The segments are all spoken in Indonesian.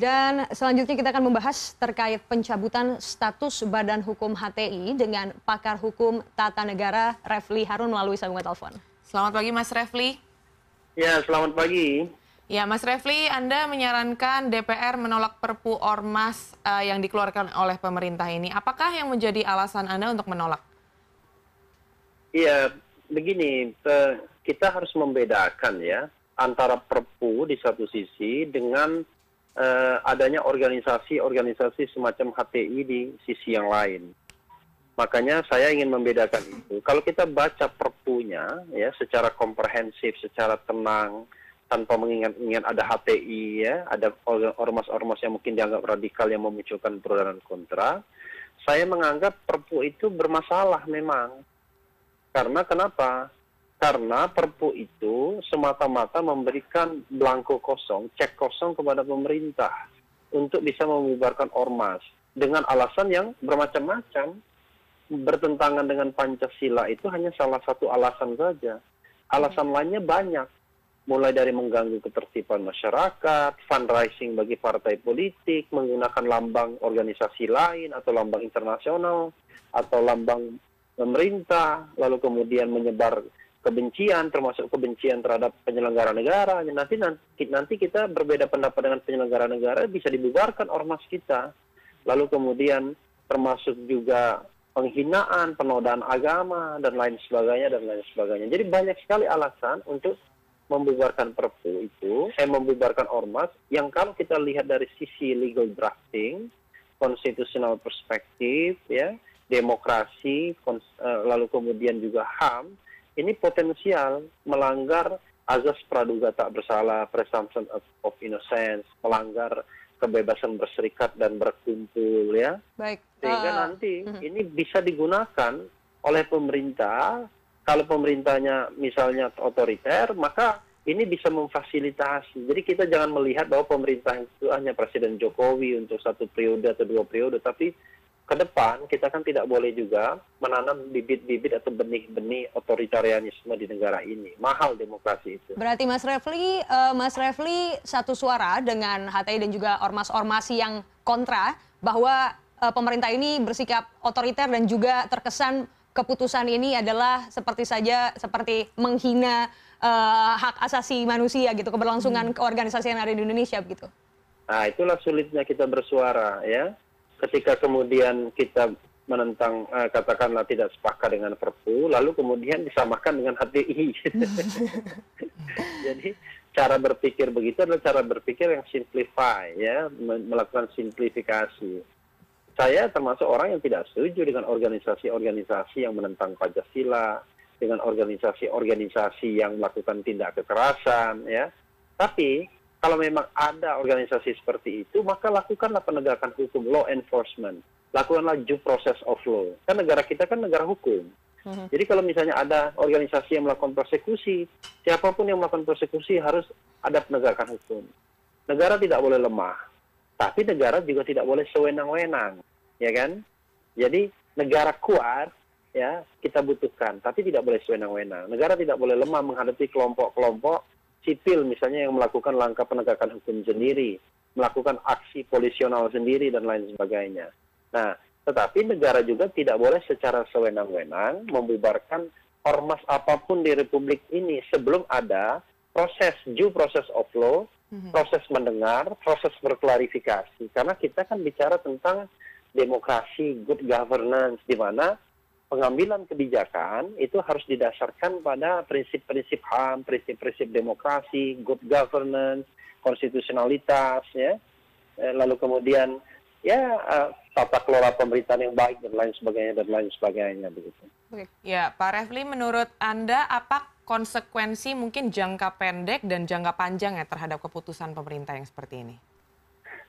Dan selanjutnya kita akan membahas terkait pencabutan status Badan Hukum HTI dengan pakar hukum tata negara Refli Harun melalui sambungan telepon. Selamat pagi Mas Refli. Ya, selamat pagi. Ya, Mas Refli, Anda menyarankan DPR menolak Perpu Ormas yang dikeluarkan oleh pemerintah ini. Apakah yang menjadi alasan Anda untuk menolak? Iya, begini, kita harus membedakan ya antara Perpu di satu sisi dengan adanya organisasi-organisasi semacam HTI di sisi yang lain. Makanya saya ingin membedakan itu. Kalau kita baca Perpunya ya secara komprehensif, secara tenang, tanpa mengingat-ingat ada HTI ya, ada ormas-ormas yang mungkin dianggap radikal yang memunculkan pro dan kontra, saya menganggap Perpu itu bermasalah memang. Karena kenapa? Karena Perpu itu semata-mata memberikan blanko kosong, cek kosong kepada pemerintah untuk bisa membubarkan ormas dengan alasan yang bermacam-macam. Bertentangan dengan Pancasila itu hanya salah satu alasan saja. Alasan lainnya banyak, mulai dari mengganggu ketertiban masyarakat, fundraising bagi partai politik, menggunakan lambang organisasi lain atau lambang internasional atau lambang pemerintah, lalu kemudian menyebar kebencian, termasuk kebencian terhadap penyelenggara negara. Nanti kita berbeda pendapat dengan penyelenggara negara, bisa dibubarkan ormas kita. Lalu kemudian termasuk juga penghinaan, penodaan agama, dan lain sebagainya. Jadi banyak sekali alasan untuk membubarkan Perpu itu, membubarkan ormas, yang kalau kita lihat dari sisi legal drafting, constitutional perspektif, ya, demokrasi, lalu kemudian juga HAM, ini potensial melanggar azas praduga tak bersalah, presumption of innocence, melanggar kebebasan berserikat dan berkumpul, ya. Baik. Sehingga nanti ini bisa digunakan oleh pemerintah. Kalau pemerintahnya misalnya otoriter, maka ini bisa memfasilitasi. Jadi kita jangan melihat bahwa pemerintah itu hanya Presiden Jokowi untuk 1 periode atau 2 periode, tapi ke depan kita kan tidak boleh juga menanam bibit-bibit atau benih-benih otoritarianisme di negara ini. Mahal demokrasi itu. Berarti Mas Refli satu suara dengan HTI dan juga ormas-ormasi yang kontra bahwa pemerintah ini bersikap otoriter dan juga terkesan keputusan ini adalah seperti menghina hak asasi manusia gitu, keberlangsungan keorganisasi yang ada di Indonesia begitu. Nah, itulah sulitnya kita bersuara ya. Ketika kemudian kita menentang, katakanlah tidak sepakat dengan Perpu, lalu kemudian disamakan dengan HTI. Jadi cara berpikir begitu adalah cara berpikir yang simplify, ya, melakukan simplifikasi. Saya termasuk orang yang tidak setuju dengan organisasi-organisasi yang menentang Pancasila, dengan organisasi-organisasi yang melakukan tindak kekerasan, ya. Tapi kalau memang ada organisasi seperti itu, maka lakukanlah penegakan hukum, law enforcement. Lakukanlah due process of law. Kan negara kita kan negara hukum. Jadi kalau misalnya ada organisasi yang melakukan persekusi, siapapun yang melakukan persekusi harus ada penegakan hukum. Negara tidak boleh lemah, tapi negara juga tidak boleh sewenang-wenang, ya kan? Jadi negara kuat, ya, kita butuhkan, tapi tidak boleh sewenang-wenang. Negara tidak boleh lemah menghadapi kelompok-kelompok sipil misalnya yang melakukan langkah penegakan hukum sendiri, melakukan aksi polisional sendiri dan lain sebagainya. Nah, tetapi negara juga tidak boleh secara sewenang-wenang membubarkan ormas apapun di Republik ini sebelum ada proses due process of law, proses mendengar, proses berklarifikasi. Karena kita kan bicara tentang demokrasi, good governance, di mana pengambilan kebijakan itu harus didasarkan pada prinsip-prinsip HAM, prinsip-prinsip demokrasi, good governance, konstitusionalitas, ya. Lalu kemudian ya tata kelola pemerintahan yang baik dan lain sebagainya begitu. Ya, Pak Refli, menurut Anda apa konsekuensi mungkin jangka pendek dan jangka panjang ya terhadap keputusan pemerintah yang seperti ini?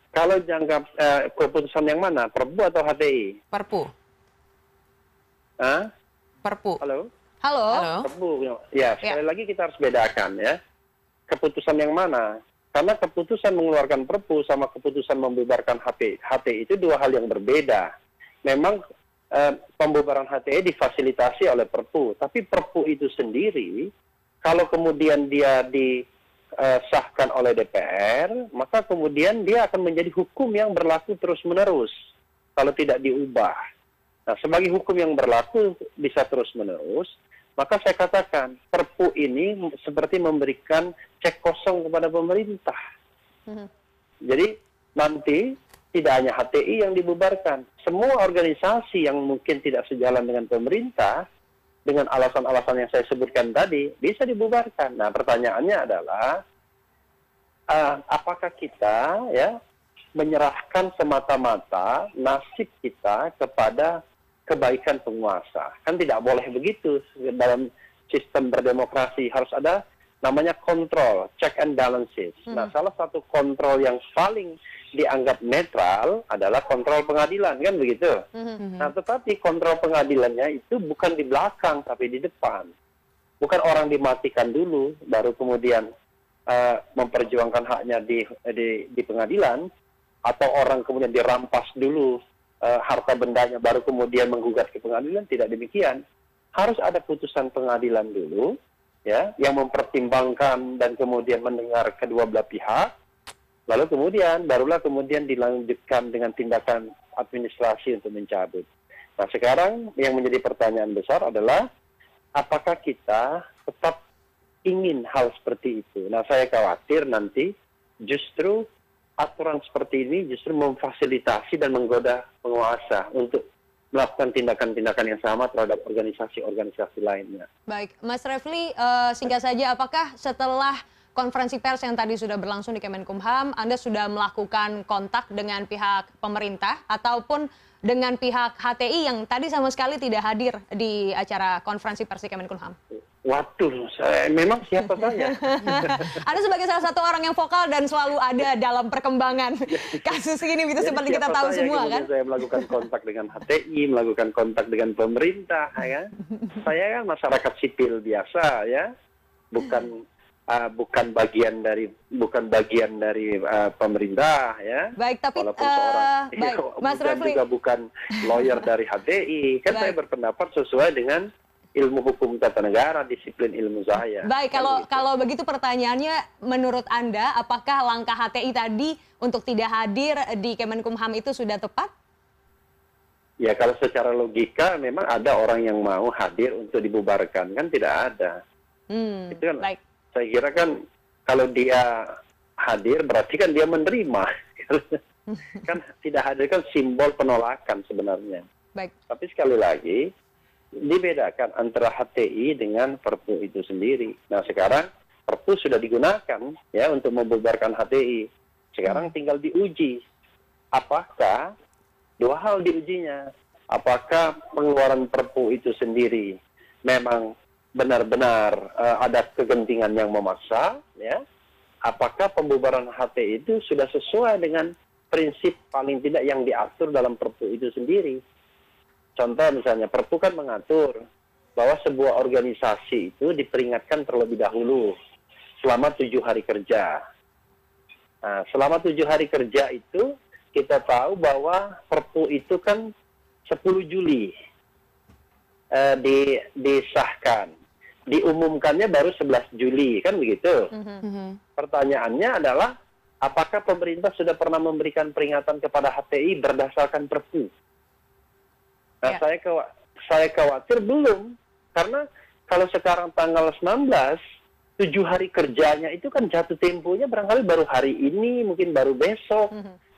Kalau jangka keputusan yang mana? Perpu atau HTI? Perpu. Hah? Perpu. Halo? Halo. Perpu. Ya, sekali lagi kita harus bedakan ya. Keputusan yang mana? Karena keputusan mengeluarkan Perpu sama keputusan membubarkan HTI itu dua hal yang berbeda. Memang pembubaran HTI difasilitasi oleh Perpu, tapi Perpu itu sendiri kalau kemudian dia disahkan oleh DPR, maka kemudian dia akan menjadi hukum yang berlaku terus-menerus kalau tidak diubah. Nah, sebagai hukum yang berlaku bisa terus-menerus, maka saya katakan Perpu ini seperti memberikan cek kosong kepada pemerintah. Jadi nanti tidak hanya HTI yang dibubarkan, semua organisasi yang mungkin tidak sejalan dengan pemerintah, dengan alasan-alasan yang saya sebutkan tadi, bisa dibubarkan. Nah, pertanyaannya adalah, apakah kita ya menyerahkan semata-mata nasib kita kepada kebaikan penguasa? Kan tidak boleh begitu. Dalam sistem berdemokrasi harus ada namanya kontrol, check and balances. Nah, salah satu kontrol yang paling dianggap netral adalah kontrol pengadilan, kan begitu? Nah, tetapi kontrol pengadilannya itu bukan di belakang, tapi di depan. Bukan orang dimatikan dulu, baru kemudian memperjuangkan haknya di pengadilan, atau orang kemudian dirampas dulu harta bendanya, baru kemudian menggugat ke pengadilan. Tidak demikian. Harus ada putusan pengadilan dulu, ya, yang mempertimbangkan dan kemudian mendengar kedua belah pihak. Lalu kemudian, barulah kemudian dilanjutkan dengan tindakan administrasi untuk mencabut. Nah, sekarang yang menjadi pertanyaan besar adalah, apakah kita tetap ingin hal seperti itu? Nah, saya khawatir nanti justru aturan seperti ini justru memfasilitasi dan menggoda penguasa untuk melakukan tindakan-tindakan yang sama terhadap organisasi-organisasi lainnya. Baik, Mas Refli, singkat saja, apakah setelah konferensi pers yang tadi sudah berlangsung di Kemenkumham, Anda sudah melakukan kontak dengan pihak pemerintah ataupun dengan pihak HTI yang tadi sama sekali tidak hadir di acara konferensi pers di Kemenkumham? Waduh, memang siapa saya? Anda sebagai salah satu orang yang vokal dan selalu ada dalam perkembangan kasus ini, itu seperti kita tahu semua, kan? Saya melakukan kontak dengan HTI, melakukan kontak dengan pemerintah, ya. Saya kan masyarakat sipil biasa, ya, bukan bagian dari pemerintah, ya. Baik, tapi baik, Mas Refli juga bukan lawyer dari HTI. Kan saya berpendapat sesuai dengan ilmu hukum tata negara, disiplin ilmu saya. Baik, kalau begitu pertanyaannya, menurut Anda, apakah langkah HTI tadi untuk tidak hadir di Kemenkumham itu sudah tepat? Ya, kalau secara logika memang ada orang yang mau hadir untuk dibubarkan, kan tidak ada. Itu kan, baik. Saya kira kan kalau dia hadir berarti kan dia menerima. Kan tidak hadir kan simbol penolakan sebenarnya. Baik. Tapi sekali lagi, dibedakan antara HTI dengan Perpu itu sendiri. Nah, sekarang Perpu sudah digunakan ya untuk membubarkan HTI. Sekarang tinggal diuji. Apakah dua hal diujinya? Apakah pengeluaran Perpu itu sendiri memang benar-benar ada kegentingan yang memaksa, ya? Apakah pembubaran HTI itu sudah sesuai dengan prinsip paling tidak yang diatur dalam Perpu itu sendiri? Contoh misalnya, Perpu kan mengatur bahwa sebuah organisasi itu diperingatkan terlebih dahulu selama 7 hari kerja. Nah, selama 7 hari kerja itu kita tahu bahwa Perpu itu kan 10 Juli disahkan. Diumumkannya baru 11 Juli, kan begitu? Pertanyaannya adalah, apakah pemerintah sudah pernah memberikan peringatan kepada HTI berdasarkan Perpu? Nah, saya khawatir belum, karena kalau sekarang tanggal 19, 7 hari kerjanya itu kan jatuh temponya barangkali baru hari ini, mungkin baru besok.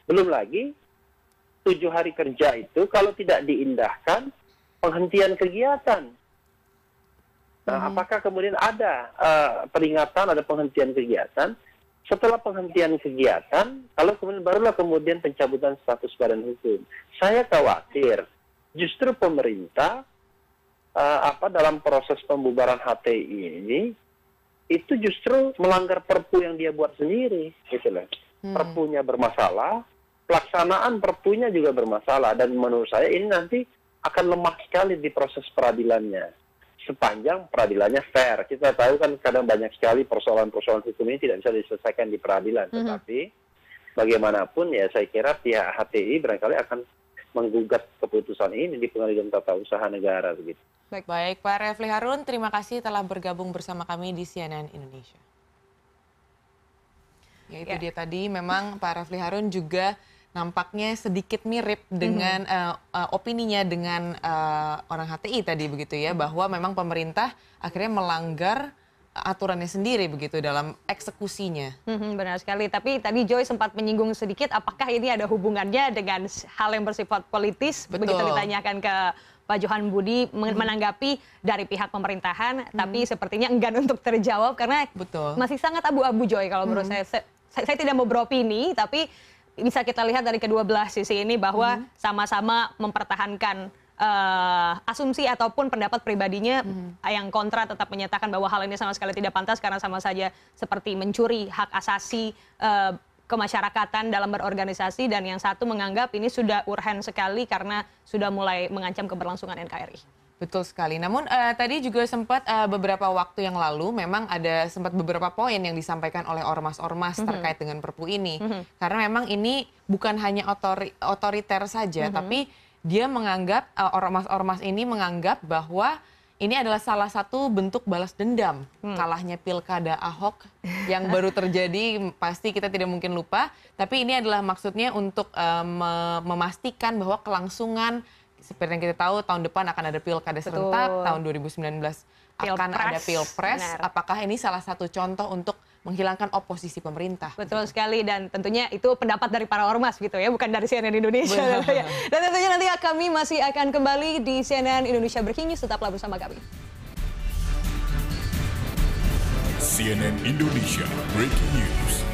Belum lagi, 7 hari kerja itu kalau tidak diindahkan, penghentian kegiatan. Nah, apakah kemudian ada peringatan, ada penghentian kegiatan? Setelah penghentian kegiatan, kalau kemudian barulah kemudian pencabutan status badan hukum. Saya khawatir justru pemerintah dalam proses pembubaran HTI ini itu justru melanggar Perpu yang dia buat sendiri, gitu loh. Perpunya bermasalah, pelaksanaan Perpunya juga bermasalah, dan menurut saya ini nanti akan lemah sekali di proses peradilannya. Sepanjang peradilannya fair. Kita tahu kan kadang banyak sekali persoalan-persoalan hukum ini tidak bisa diselesaikan di peradilan, tetapi bagaimanapun ya saya kira pihak HTI barangkali akan menggugat keputusan ini di Pengadilan Tata Usaha Negara begitu. Baik, Pak Refli Harun, terima kasih telah bergabung bersama kami di CNN Indonesia. Ya itu dia tadi, memang Pak Refly Harun juga nampaknya sedikit mirip dengan opininya dengan orang HTI tadi begitu ya, bahwa memang pemerintah akhirnya melanggar aturannya sendiri begitu dalam eksekusinya. Benar sekali, tapi tadi Joy sempat menyinggung sedikit apakah ini ada hubungannya dengan hal yang bersifat politis. Betul. Begitu ditanyakan ke Pak Johan Budi menanggapi dari pihak pemerintahan, tapi sepertinya enggan untuk terjawab karena masih sangat abu-abu, Joy, kalau menurut saya. Saya tidak mau beropini, tapi bisa kita lihat dari kedua belah sisi ini bahwa sama-sama mempertahankan asumsi ataupun pendapat pribadinya. Yang kontra tetap menyatakan bahwa hal ini sama sekali tidak pantas karena sama saja seperti mencuri hak asasi kemasyarakatan dalam berorganisasi, dan yang satu menganggap ini sudah urgen sekali karena sudah mulai mengancam keberlangsungan NKRI. Betul sekali. Namun tadi juga sempat beberapa waktu yang lalu memang ada sempat beberapa poin yang disampaikan oleh ormas-ormas terkait dengan Perpu ini. Karena memang ini bukan hanya otoriter saja, tapi dia menganggap, ormas-ormas ini menganggap bahwa ini adalah salah satu bentuk balas dendam kalahnya Pilkada Ahok yang baru terjadi, pasti kita tidak mungkin lupa. Tapi ini adalah maksudnya untuk memastikan bahwa kelangsungan, seperti yang kita tahu tahun depan akan ada Pilkada serentak, tahun 2019 akan ada Pilpres. Benar. Apakah ini salah satu contoh untuk menghilangkan oposisi pemerintah? Betul sekali, dan tentunya itu pendapat dari para ormas gitu ya, bukan dari CNN Indonesia. Dan tentunya nanti kami masih akan kembali di CNN Indonesia Breaking News, tetaplah bersama kami. CNN Indonesia Breaking News.